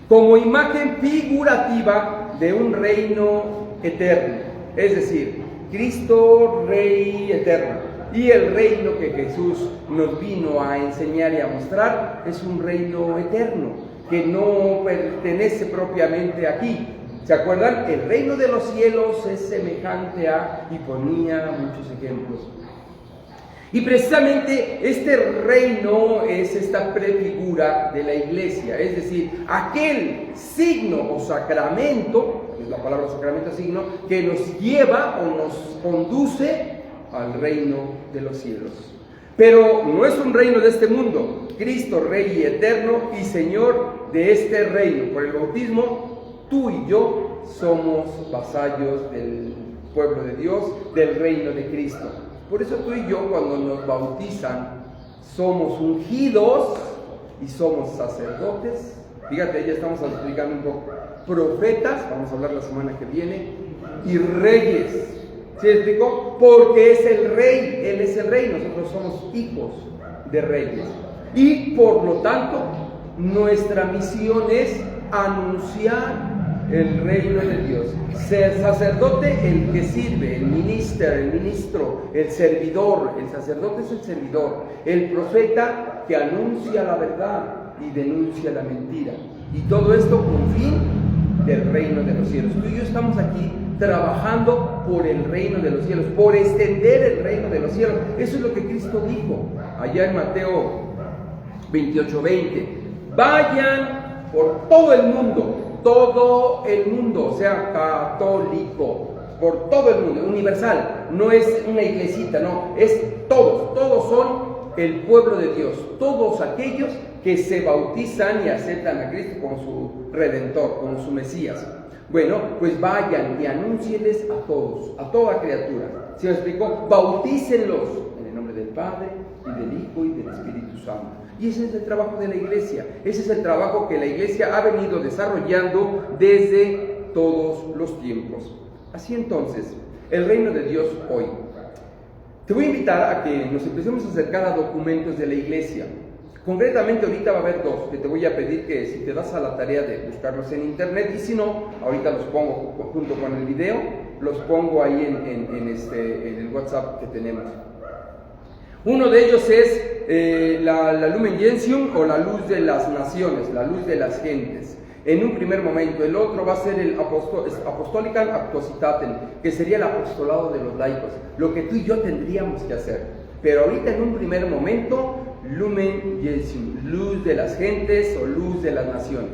como imagen figurativa de un reino eterno, es decir, Cristo Rey eterno. Y el reino que Jesús nos vino a enseñar y a mostrar es un reino eterno, que no pertenece propiamente aquí. ¿Se acuerdan? El reino de los cielos es semejante a, y ponía muchos ejemplos. Y precisamente este reino es esta prefigura de la iglesia, es decir, aquel signo o sacramento, es la palabra sacramento signo, que nos lleva o nos conduce al reino de los cielos. Pero no es un reino de este mundo. Cristo, Rey y eterno y Señor de este reino. Por el bautismo, tú y yo somos vasallos del pueblo de Dios, del reino de Cristo. Por eso tú y yo, cuando nos bautizan, somos ungidos y somos sacerdotes. Fíjate, ya estamos explicando un poco. Profetas, vamos a hablar la semana que viene, y reyes. ¿Sí explico? Porque es el rey, Él es el rey, nosotros somos hijos de reyes. Y por lo tanto, nuestra misión es anunciar el reino de Dios. Ser sacerdote, el que sirve, el ministro, el servidor. El sacerdote es el servidor. El profeta que anuncia la verdad y denuncia la mentira. Y todo esto con fin del reino de los cielos. Tú y yo estamos aquí trabajando por el reino de los cielos, por extender el reino de los cielos. Eso es lo que Cristo dijo allá en Mateo 28:20. Vayan por todo el mundo, o sea, católico, por todo el mundo, universal. No es una iglesita, no, es todos son el pueblo de Dios, todos aquellos que se bautizan y aceptan a Cristo como su Redentor, como su Mesías. Bueno, pues vayan y anúncienles a todos, a toda criatura. ¿Sí me explico? Bautícenlos en el nombre del Padre y del Hijo y del Espíritu Santo. Y ese es el trabajo de la iglesia. Ese es el trabajo que la iglesia ha venido desarrollando desde todos los tiempos. Así entonces, el reino de Dios hoy. Te voy a invitar a que nos empecemos a acercar a documentos de la iglesia. Concretamente ahorita va a haber dos que te voy a pedir que si te das a la tarea de buscarlos en internet, y si no, ahorita los pongo junto con el video, los pongo ahí en el WhatsApp que tenemos. Uno de ellos es la Lumen Gentium, o la luz de las naciones, la luz de las gentes. En un primer momento. El otro va a ser el Apostolical Actuositatem, que sería el apostolado de los laicos, lo que tú y yo tendríamos que hacer. Pero ahorita en un primer momento, Lumen Gentium, luz de las gentes o luz de las naciones.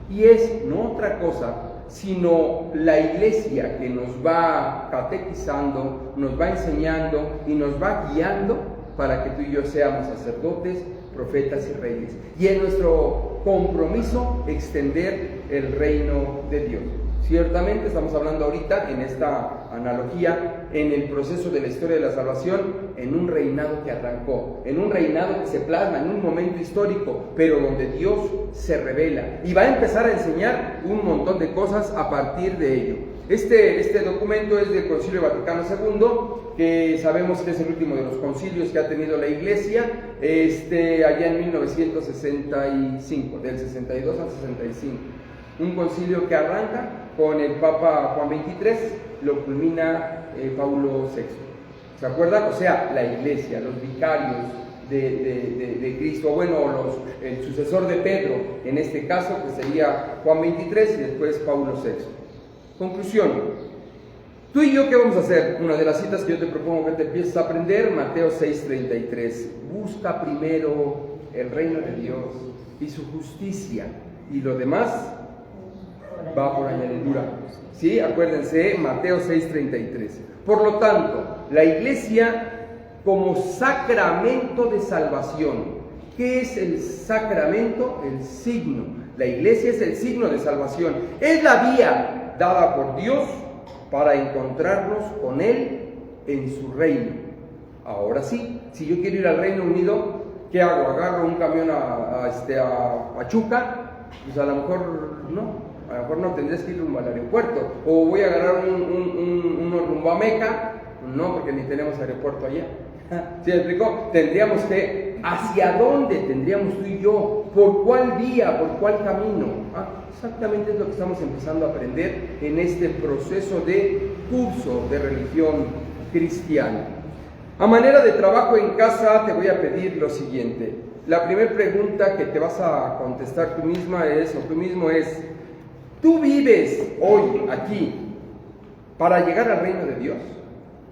Y es no otra cosa, sino la iglesia que nos va catequizando, nos va enseñando y nos va guiando para que tú y yo seamos sacerdotes, profetas y reyes. Y es nuestro compromiso extender el reino de Dios. Ciertamente estamos hablando ahorita en esta analogía, en el proceso de la historia de la salvación, en un reinado que arrancó, en un reinado que se plasma en un momento histórico, pero donde Dios se revela y va a empezar a enseñar un montón de cosas a partir de ello. Este documento es del Concilio Vaticano II, que sabemos que es el último de los concilios que ha tenido la Iglesia, allá en 1965, del 62 al 65. Un concilio que arranca con el Papa Juan XXIII, lo culmina Paulo VI. ¿Se acuerdan? O sea, la Iglesia, los vicarios de Cristo, bueno, el sucesor de Pedro, en este caso, que sería Juan XXIII y después Paulo VI. Conclusión. Tú y yo, ¿qué vamos a hacer? Una de las citas que yo te propongo que te empieces a aprender, Mateo 6:33. Busca primero el reino de Dios y su justicia, y lo demás va por añadidura. ¿Sí? Acuérdense, Mateo 6:33. Por lo tanto, la iglesia como sacramento de salvación. ¿Qué es el sacramento? El signo. La iglesia es el signo de salvación. Es la vía dada por Dios para encontrarnos con Él en su reino. Ahora sí, si yo quiero ir al Reino Unido, ¿qué hago? ¿Agarro un camión a Pachuca? Pues a lo mejor no. A lo mejor no tendrías que ir rumbo al aeropuerto, o voy a agarrar uno rumbo a Meca, no, porque ni tenemos aeropuerto allá. ¿Sí me explicó? Tendríamos que, ¿hacia dónde tendríamos tú y yo? ¿Por cuál vía? ¿Por cuál camino? Exactamente es lo que estamos empezando a aprender en este proceso de curso de religión cristiana. A manera de trabajo en casa te voy a pedir lo siguiente. La primera pregunta que te vas a contestar tú misma es, o tú mismo es, ¿tú vives hoy aquí para llegar al reino de Dios?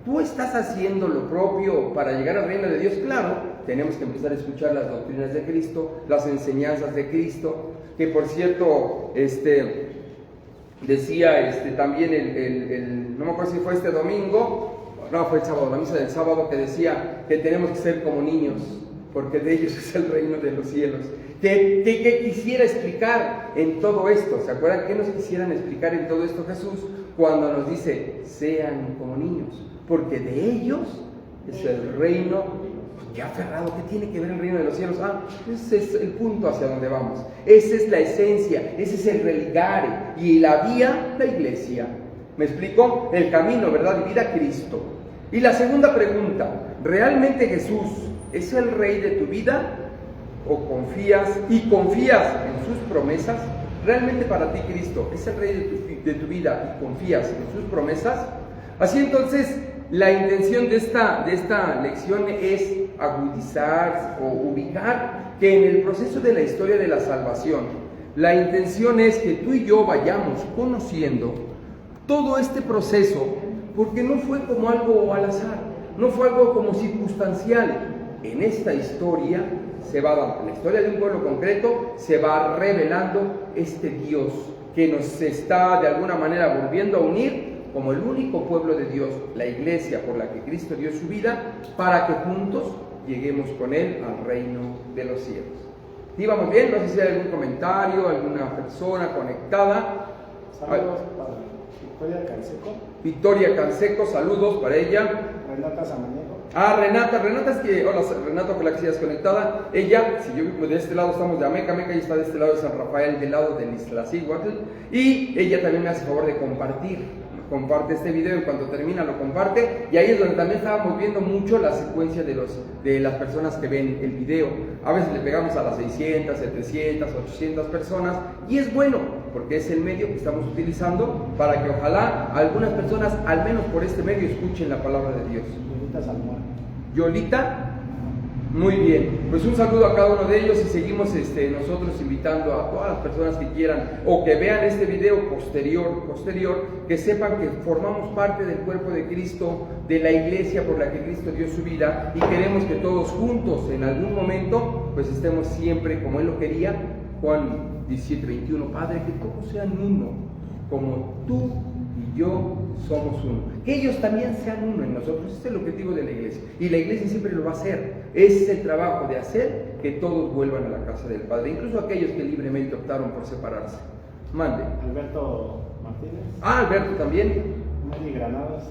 ¿Tú estás haciendo lo propio para llegar al reino de Dios? Claro, tenemos que empezar a escuchar las doctrinas de Cristo, las enseñanzas de Cristo, que por cierto, decía también no me acuerdo si fue este domingo, no, fue el sábado, la misa del sábado, que decía que tenemos que ser como niños, porque de ellos es el reino de los cielos. ¿Qué quisiera explicar en todo esto? ¿Se acuerdan qué nos quisieran explicar en todo esto Jesús cuando nos dice, sean como niños? Porque de ellos es el reino. Qué aferrado, ¿qué tiene que ver el reino de los cielos? Ese es el punto hacia donde vamos. Esa es la esencia, ese es el religare. Y la vía, la iglesia. ¿Me explico? El camino, ¿verdad? Vivir a Cristo. Y la segunda pregunta, ¿realmente Jesús es el rey de tu vida? ¿O confías en sus promesas? ¿Realmente para ti Cristo es el rey de tu vida y confías en sus promesas? Así entonces, la intención de esta lección es agudizar o ubicar que en el proceso de la historia de la salvación, la intención es que tú y yo vayamos conociendo todo este proceso, porque no fue como algo al azar, no fue algo como circunstancial. En esta historia se va dando, en la historia de un pueblo concreto, se va revelando este Dios que nos está de alguna manera volviendo a unir como el único pueblo de Dios, la iglesia por la que Cristo dio su vida, para que juntos lleguemos con Él al reino de los cielos. ¿Íbamos bien? No sé si hay algún comentario, alguna persona conectada.
Saludos para Victoria Canseco.
Victoria Canseco, saludos para ella.
Renata Samaniego.
Renata es que, hola Renata, con la que sigas conectada. Ella, si yo vivo de este lado, estamos de Ameca, y está de este lado de San Rafael, del lado de Iztaccíhuatl, y ella también me hace favor de comparte este video, en cuanto termina lo comparte, y ahí es donde también estábamos viendo mucho la secuencia de las personas que ven el video. A veces le pegamos a las 600, 700, 800 personas, y es bueno, porque es el medio que estamos utilizando para que ojalá algunas personas, al menos por este medio, escuchen la palabra de Dios.
Yolita Salmón.
Yolita, muy bien, pues un saludo a cada uno de ellos, y seguimos nosotros invitando a todas las personas que quieran o que vean este video posterior, que sepan que formamos parte del cuerpo de Cristo, de la iglesia por la que Cristo dio su vida, y queremos que todos juntos en algún momento pues estemos siempre como Él lo quería. Juan 17:21, Padre, que todos sean uno, como tú y yo somos uno, que ellos también sean uno en nosotros. Este es el objetivo de la iglesia, y la iglesia siempre lo va a hacer. Es el trabajo de hacer que todos vuelvan a la casa del Padre, incluso aquellos que libremente optaron por separarse. Mande.
Alberto Martínez.
Alberto también.
Mari Granados.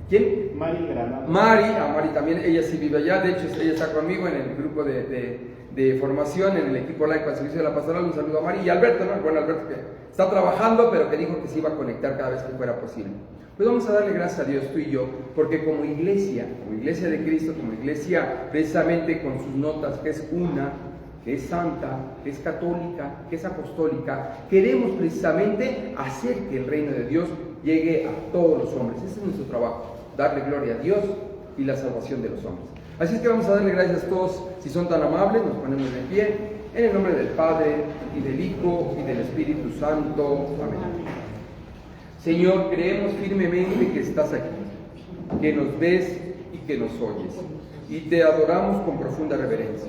¿Quién?
Mari Granados.
Mari también, ella sí vive allá. De hecho, ella está conmigo en el grupo de formación, en el equipo online para el servicio de la pastoral. Un saludo a Mari y Alberto, ¿no? Bueno, Alberto que está trabajando, pero que dijo que se iba a conectar cada vez que fuera posible. Pues vamos a darle gracias a Dios, tú y yo, porque como iglesia de Cristo, como iglesia precisamente con sus notas, que es una, que es santa, que es católica, que es apostólica, queremos precisamente hacer que el reino de Dios llegue a todos los hombres. Ese es nuestro trabajo, darle gloria a Dios y la salvación de los hombres. Así es que vamos a darle gracias a todos. Si son tan amables, nos ponemos de pie, en el nombre del Padre, y del Hijo, y del Espíritu Santo. Amén. Señor, creemos firmemente que estás aquí, que nos ves y que nos oyes, y te adoramos con profunda reverencia.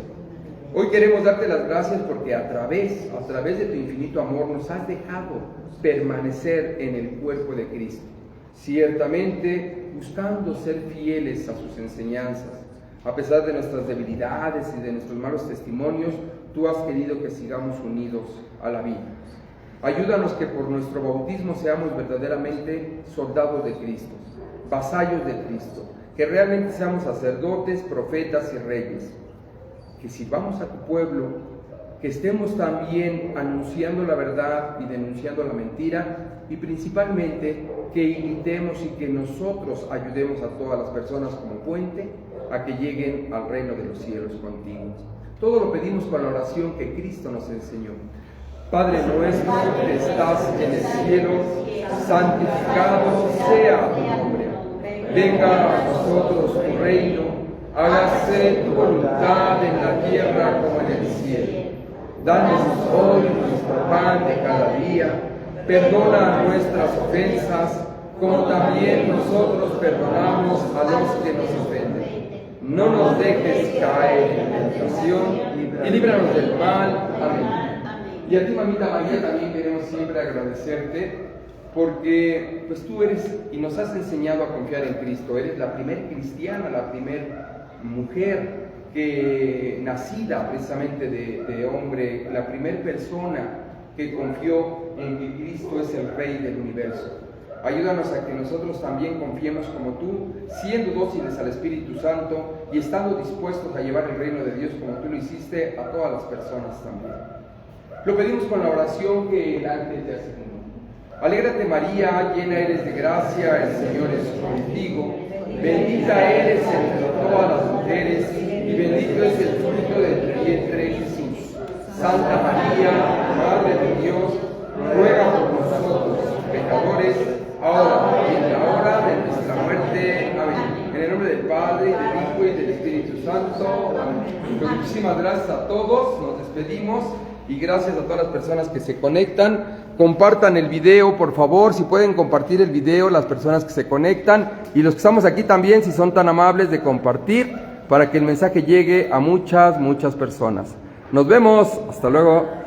Hoy queremos darte las gracias porque a través de tu infinito amor nos has dejado permanecer en el cuerpo de Cristo, ciertamente buscando ser fieles a sus enseñanzas. A pesar de nuestras debilidades y de nuestros malos testimonios, tú has querido que sigamos unidos a la vida. Ayúdanos que por nuestro bautismo seamos verdaderamente soldados de Cristo, vasallos de Cristo, que realmente seamos sacerdotes, profetas y reyes, que sirvamos a tu pueblo que estemos también anunciando la verdad y denunciando la mentira, y principalmente que invitemos y que nosotros ayudemos a todas las personas como puente a que lleguen al reino de los cielos contigo. Todo lo pedimos con la oración que Cristo nos enseñó. Padre nuestro que estás en el cielo, santificado sea tu nombre. Venga a nosotros tu reino, hágase tu voluntad en la tierra como en el cielo. Danos hoy nuestro pan de cada día, perdona nuestras ofensas, como también nosotros perdonamos a los que nos ofenden. No nos dejes caer en tentación y líbranos del mal. Amén. Y a ti, mamita María, también queremos siempre agradecerte porque pues tú eres y nos has enseñado a confiar en Cristo. Eres la primer cristiana, la primer mujer que nacida precisamente de hombre, la primer persona que confió en que Cristo es el Rey del universo. Ayúdanos a que nosotros también confiemos como tú, siendo dóciles al Espíritu Santo y estando dispuestos a llevar el reino de Dios como tú lo hiciste a todas las personas también. Lo pedimos con la oración que el ángel te asignó. Alégrate María, llena eres de gracia, el Señor es contigo. Bendita eres entre todas las mujeres y bendito es el fruto de tu vientre, Jesús. Santa María, Madre de Dios, ruega por nosotros, pecadores, ahora y en la hora de nuestra muerte. Amén. En el nombre del Padre, del Hijo y del Espíritu Santo. Amén. Pues muchísimas gracias a todos, nos despedimos y gracias a todas las personas que se conectan. Compartan el video, por favor, si pueden compartir el video, las personas que se conectan y los que estamos aquí también, si son tan amables de compartir para que el mensaje llegue a muchas personas. Nos vemos, hasta luego.